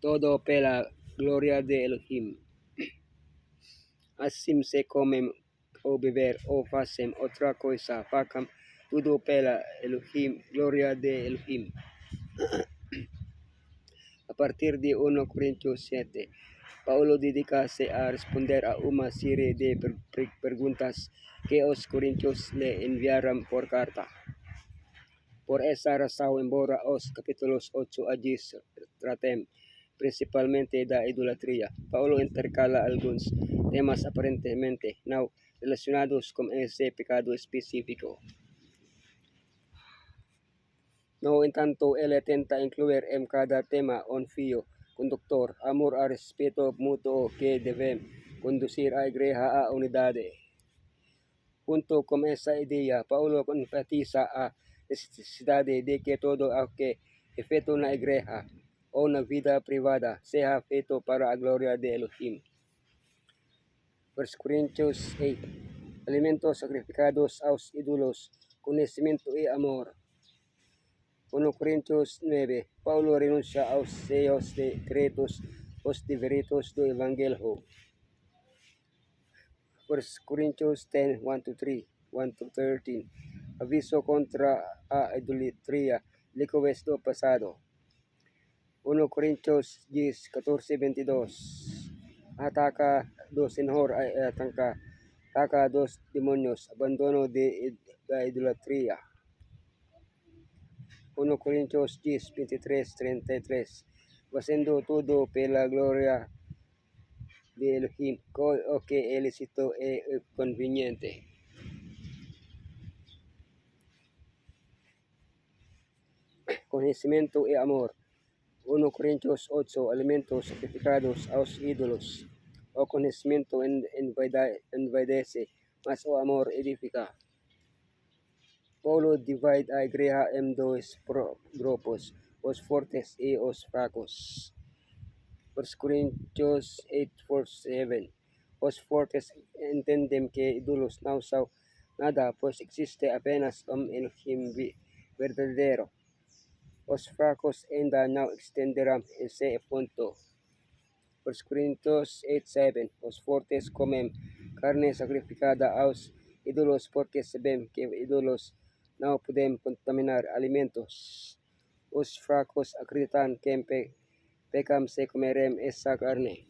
todo pela gloria de Elohim. Assim se comem ou beber ou fazem outra coisa, facam tudo pela Elohim, gloria de Elohim. A partir de 1 Coríntios 7, Paulo dedica-se a responder a uma série de perguntas que os Coríntios le enviaram por carta. Por essa razão, embora os capítulos 8 a 10 tratem principalmente da idolatria, Paulo intercala alguns temas aparentemente não relacionados com esse pecado específico. No entanto, ele tenta incluir em cada tema un fio conductor, amor a respeto mutuo que deve conducir a igreja a unidade. Junto con esa idea, Paulo enfatiza a necesidade de que todo o que é feito na igreja ou na vida privada seja feito para a glória de Elohim. 1 Coríntios 8. Alimentos sacrificados aos ídolos, conhecimento e amor. 1 Coríntios 9. Paulo renuncia aos seios secretos os diveritos do Evangelho. 1 Coríntios 10, 1-3, 1-13. Aviso contra a idolatria, liquores do pasado. 1 Coríntios 10, 14, 22. Ataca dos senhor ay ataca dos demonios, abandono de la idolatria. 1 Coríntios 10, 23, 33. Haciendo todo pela gloria de Elohim, o que é lícito e conveniente. Conhecimento e amor. 1 Coríntios 8, alimentos sacrificados aos ídolos. O conhecimento envaidece, mas o amor edifica. Paulo divide a igreja em dois grupos, os fortes e os fracos. 1 Coríntios 8:4-7. Os fortes entendem que ídolos não são nada, pois existe apenas Elohim verdadeiro. Os fracos ainda não estenderam esse ponto. 1 Coríntios 8:7. Os fortes comem carne sacrificada aos ídolos porque sabem que ídolos não podem contaminar alimentos. Os fracos acreditam que pecam se comerem essa carne.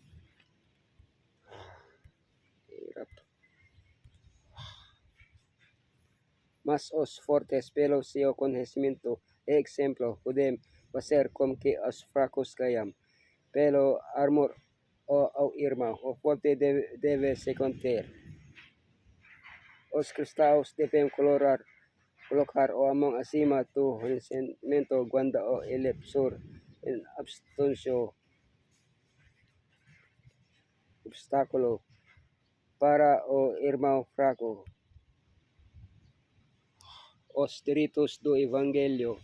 Mas os fortes, pelo seu conhecimento e exemplo, podem fazer com que os fracos caiam. Pelo amor ao irmão, o forte deve se conter. Os cristãos devem colocar o amor acima do conhecimento quando ele possuir em obstáculo para o irmão fraco. Os direitos do Evangelho.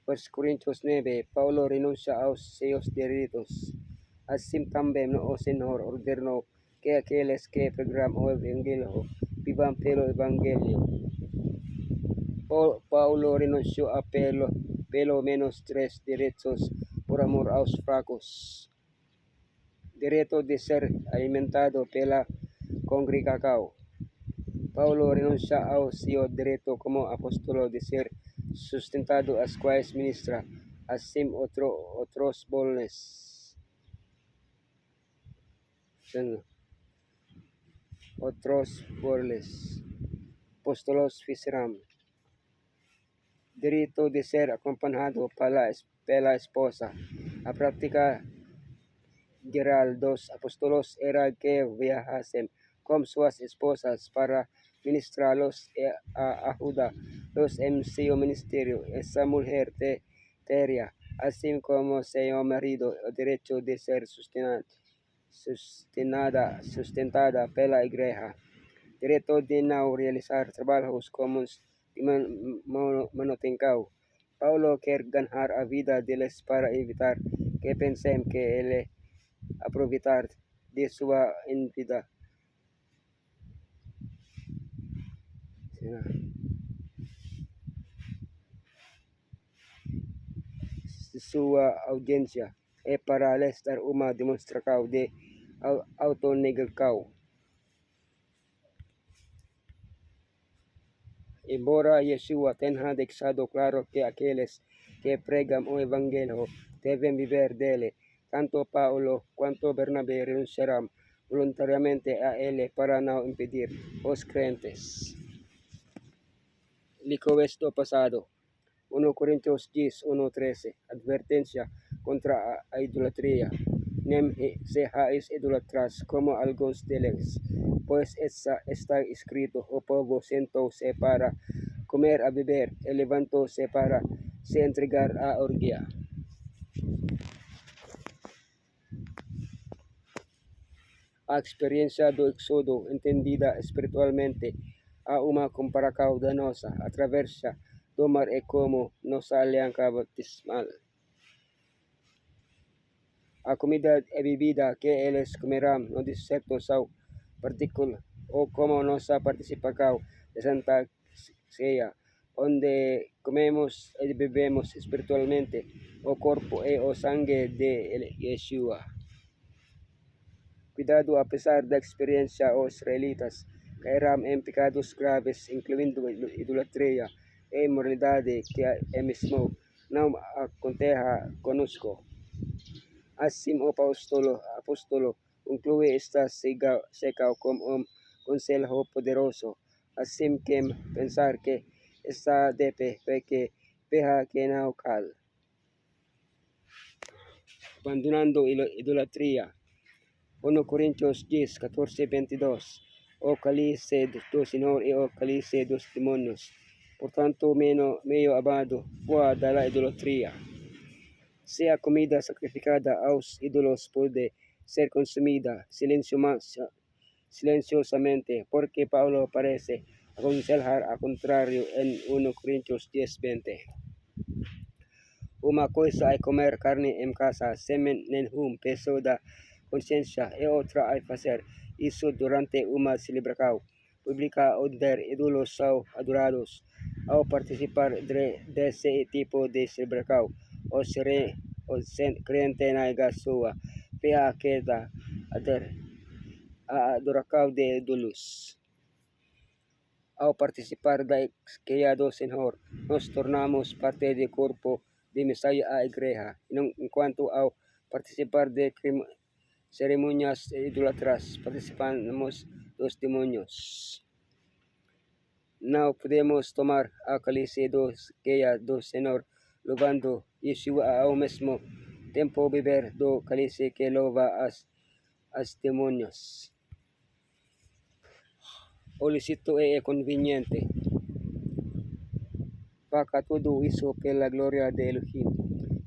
1 Coríntios 9. Paulo renuncia aos seus direitos. Assim também o Senhor ordenou que aqueles que pregam o Evangelho vivam pelo Evangelho. Paulo renunciou a pelo menos 3 direitos por amor aos fracos. Direito de ser alimentado pela congregação. Paulo renuncia ao seu direito como apóstolo de ser sustentado as quais ministra, assim outros boles. Apóstolos fizeram. Direito de ser acompanhado pela esposa. A prática geral dos apóstolos era que viajasen com suas esposas para ministrá-los e ajudá-los em seu ministério. Essa mulher teria, assim como seu marido, o direito de ser sustentada pela igreja. Direito de não realizar trabalhos comuns de manutenção. Paulo quer ganhar a vida deles para evitar que pensem que ele aproveitar de sua vida. Sua audiência. e para les dar uma demonstração de autonegação. Embora Yeshua tenha deixado claro que aqueles que pregam o evangelho devem viver dele, tanto Paulo quanto Bernabé renunciaram voluntariamente a ele para não impedir os crentes. Licoes do passado. 1 Corintios 10:1-13. Advertencia contra a idolatría. Nem seáis idolatras como algunos de ellos, pues está escrito: o povo sentóse para comer a beber, e levantóse para se entregar a orgia. A experiencia do exodo, entendida espiritualmente, a uma comparação danosa, atravessa do mar e como nossa aliança baptismal. A comida e bebida que eles comerão no deserto são partículas, ou como nossa participação de Santa Ceia, onde comemos e bebemos espiritualmente o corpo e o sangue de Yeshua. Cuidado, a pesar da experiência, os israelitas cairão em pecados graves, incluindo idolatria e imoralidade, que é mesmo não aconteça conosco. Assim, o apóstolo conclui esta seca como conselho poderoso, assim que pensar que está de pé, que peja que não cal. Abandonando idolatria. 1 Corintios 10:14-22. O cálice do Senhor e o cálice dos demônios. Portanto, meio amado, fuera da idolatria. Se a comida sacrificada aos ídolos pode ser consumida silenciosamente, porque Paulo parece aconselhar a contrário em 1 Corintios 10:20. Uma coisa é comer carne em casa sem nenhum peso da consciência, e outra é fazer isso durante uma celebração pública onde ídolos são adorados. Ao participar desse tipo de celebração, o crente nega sua fé a queda a adoração de ídolos. Ao participar da ceia do Senhor, nos tornamos parte do corpo de Messiah, a igreja, enquanto ao participar de cerimônias idolatras, participamos dos demônios. Não podemos tomar a cálice do ceia do Senhor louvando Yeshua, ao mesmo tempo beber do cálice que louva as demônios. O lícito é conveniente. Faca tudo isso pela glória de Elohim.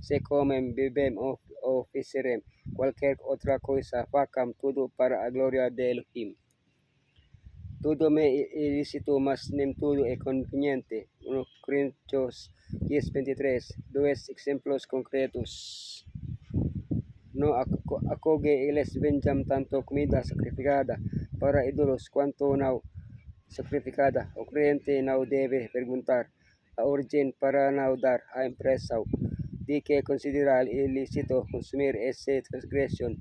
Se comem, bebem ou fizerem qualquer outra coisa, facam tudo para a glória de Elohim. Tudo me é lícito, mas nem tudo é conveniente. 1 Coríntios 10:23. Dois exemplos concretos. No acoge eles vendam tanto comida sacrificada para ídolos quanto não sacrificada. O crente não deve perguntar a origem para não dar a impressão de que considera ilícito consumir essa transgressão.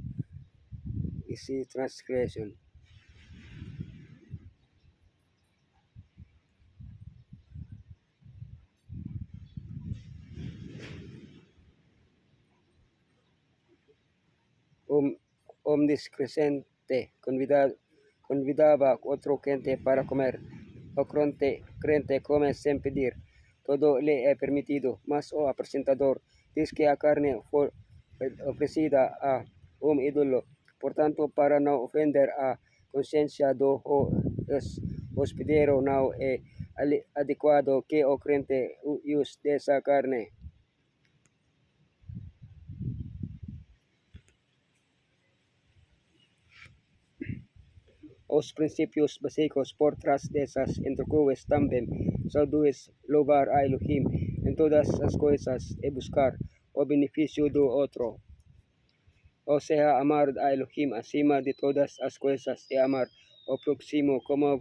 Discrescente convidaba otro crente para comer. O crente come sem pedir. Todo le é permitido, mas o apresentador diz que a carne foi oferecida a ídolo. Portanto, para não ofender a consciência do hospedeiro, não é adequado que o crente use dessa carne. Os princípios básicos por trás dessas introduções também são dois: louvar a Elohim em todas as coisas e buscar o benefício do outro. Ou seja, amar a Elohim acima de todas as coisas e amar o próximo como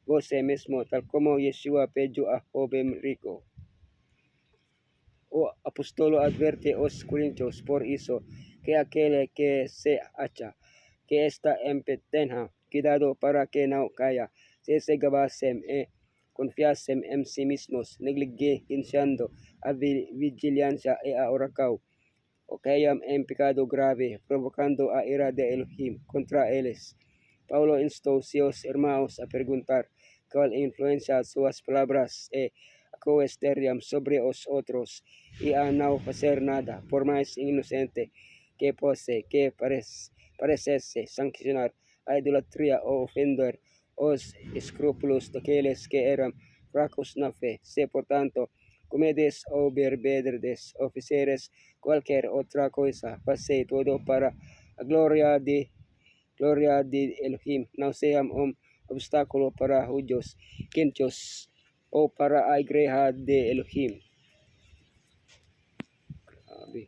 você mesmo, tal como Yeshua pediu a jovem rico. o apostolo adverte os Corintios por eso, que aquel que se hacha, que está tenha cuidado para que no caiga, se gabasem confiasem en sí mismos, negligenciando a vigilancia e a oracaw, o kayam en pecado grave, provocando a ira de Elohim contra ellos. Paulo instó sus hermanos a preguntar cuál influencia sus palabras coesteriam sobre os otros y a no hacer nada, por más inocente que pose, que pareciese sancionar a idolatría o ofender os escrúpulos de aquellos que eran fracos na fe. Se por tanto comedes o verbedes oficiales cualquier otra cosa, pase todo para la gloria de Elohim, no sea un obstáculo para judíos, gentios o para la iglesia de Elohim.